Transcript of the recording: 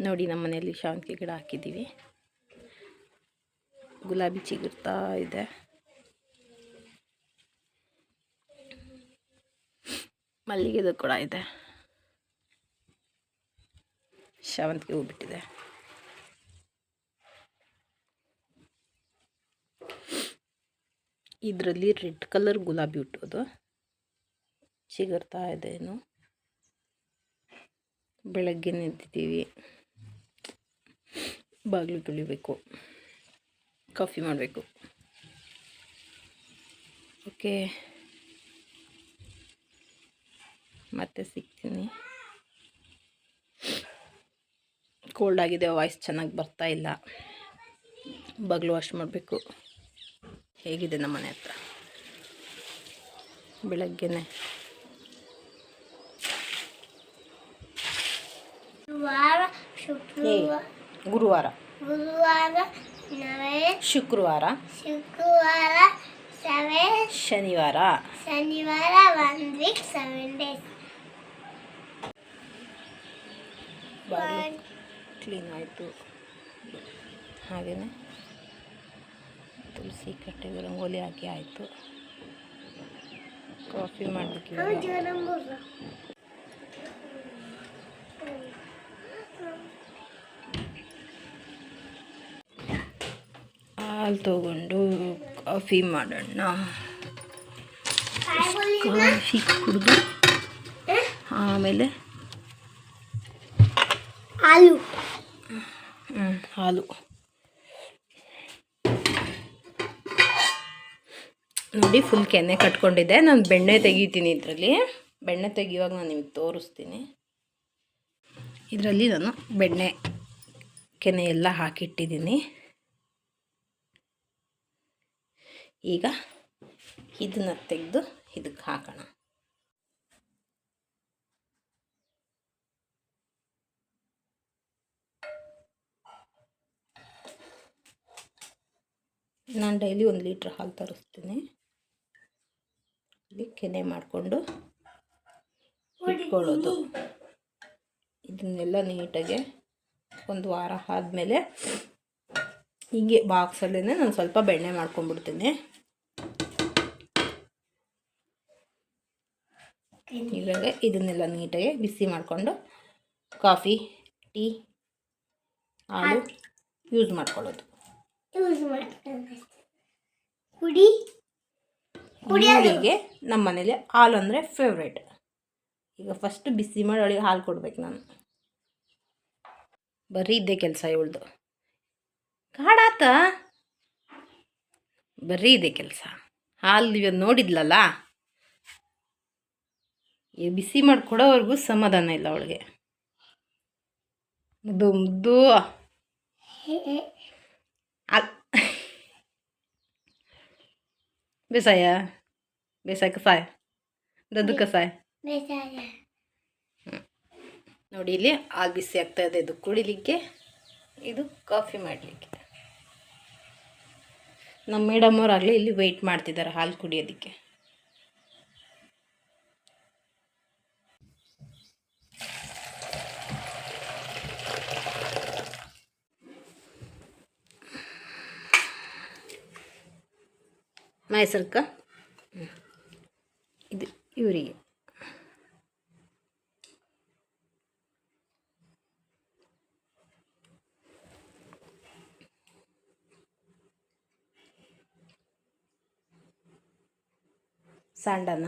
ನೋಡಿ ನಮ್ಮ ಮನೆಯಲ್ಲಿ ಶಾವಂತಿಗೆ ಗಿಡ ಹಾಕಿದ್ದೀವಿ. ಗುಲಾಬಿ ಚಿಗುರ್ತಾ ಇದೆ. ಮಲ್ಲಿಗೆದು ಕೂಡ ಇದೆ. ಶಾವಂತಿಗೆ ಹೂ ಬಿಟ್ಟಿದೆ. ಇದರಲ್ಲಿ ರೆಡ್ ಕಲರ್ ಗುಲಾಬಿ ಹುಟ್ಟೋದು ಚಿಗುರ್ತಾ ಇದೆ. ಏನು ಬೆಳಗ್ಗೆ ನಿಂತಿದ್ದೀವಿ, ಬಾಗಿಲು ತುಳಿಬೇಕು, ಕಾಫಿ ಮಾಡಬೇಕು. ಓಕೆ, ಮತ್ತೆ ಸಿಗ್ತೀನಿ. ಕೋಲ್ಡ್ ಆಗಿದೆ, ವಾಯ್ಸ್ ಚೆನ್ನಾಗಿ ಬರ್ತಾ ಇಲ್ಲ. ಬಾಗಿಲು ವಾಶ್ ಮಾಡಬೇಕು. ಹೇಗಿದೆ ನಮ್ಮ ಮನೆ ಹತ್ರ ಬೆಳಗ್ಗೆನೆ. ಗುರುವಾರ, ಶುಕ್ರವಾರ, ಶನಿವಾರ 1 week 7 days. ಕ್ಲೀನ್ ಆಯಿತು. ಹಾಗೆಯೇ ತುಳಸಿ ಕಟ್ಟೆಗೆ ರಂಗೋಲಿ ಹಾಕಿ ಆಯಿತು. ಕಾಫಿ ಮಾಡಲಿಕ್ಕೆ ಹಾಲು ತಗೊಂಡು ಕಾಫಿ ಮಾಡೋಣ. ಕಾಫಿ ಕುಡಿದು ಆಮೇಲೆ ಹಾಲು ನೋಡಿ. ಫುಲ್ ಕೆನೆ ಕಟ್ಕೊಂಡಿದ್ದೆ. ನಾನು ಬೆಣ್ಣೆ ತೆಗಿತೀನಿ. ಇದರಲ್ಲಿ ಬೆಣ್ಣೆ ತೆಗಿಯುವಾಗ ನಾನು ನಿಮಗೆ ತೋರಿಸ್ತೀನಿ. ಇದರಲ್ಲಿ ನಾನು ಬೆಣ್ಣೆ ಕೆನೆ ಎಲ್ಲ ಹಾಕಿಟ್ಟಿದ್ದೀನಿ. ಈಗ ಇದನ್ನು ತೆಗೆದು ಇದಕ್ಕೆ ಹಾಕೋಣ. ನಾನು ಡೈಲಿ 1 ಲೀಟ್ರ್ ಹಾಲು ತರಿಸ್ತೀನಿ. ಇಲ್ಲಿ ಕೆನೆ ಮಾಡಿಕೊಂಡು ಇಟ್ಕೊಳ್ಳೋದು. ಇದನ್ನೆಲ್ಲ ನೀಟಾಗೆ 1 ವಾರ ಆದಮೇಲೆ ಹೀಗೆ ಬಾಕ್ಸಲ್ಲೇ ನಾನು ಸ್ವಲ್ಪ ಬೆಣ್ಣೆ ಮಾಡ್ಕೊಂಡ್ಬಿಡ್ತೀನಿ. ಇವಾಗ ಇದನ್ನೆಲ್ಲ ನೀಟಾಗಿ ಬಿಸಿ ಮಾಡಿಕೊಂಡು ಕಾಫಿ, ಟೀ, ಹಾಲು ಯೂಸ್ ಮಾಡ್ಕೊಳ್ಳೋದು. ಕುಡಿಯೋರಿಗೆ ನಮ್ಮ ಮನೇಲಿ ಹಾಲು ಅಂದರೆ ಫೇವ್ರೇಟ್. ಈಗ ಫಸ್ಟ್ ಬಿಸಿ ಮಾಡಿ ಅವಳಿಗೆ ಹಾಲು ಕೊಡ್ಬೇಕು ನಾನು. ಬರೀ ಇದ್ದೇ ಕೆಲಸ ಇವಳ್ದು. ಕಾಡಾತ ಬರೀ ಇದೆ ಕೆಲಸ. ಹಾಲು ಇವಾಗ ನೋಡಿದ್ಲಲ್ಲ, ಈಗ ಬಿಸಿ ಮಾಡಿ ಕೊಡೋವರೆಗೂ ಸಮಾಧಾನ ಇಲ್ಲ ಅವಳಿಗೆ. ಮುದ್ದು ಮುದ್ದು ಬೇಸಾಯ ಬೇಸಾಯ ಕಸಾಯ ದದ್ದು ಕಸಾಯ. ನೋಡಿ ಇಲ್ಲಿ ಹಾಲು ಬಿಸಿ ಆಗ್ತಾ ಇದೆ. ಇದು ಕುಡಿಲಿಕ್ಕೆ, ಇದು ಕಾಫಿ ಮಾಡಲಿಕ್ಕೆ. ನಮ್ಮ ಮೇಡಮ್ ಅವರಾಗಲೇ ಇಲ್ಲಿ ವೆಯ್ಟ್ ಮಾಡ್ತಿದ್ದಾರೆ ಹಾಲು ಕುಡಿಯೋದಕ್ಕೆ. ಮೈಸೂರ್ಕ ಇದು ಇವರಿಗೆ ಸಂಡನ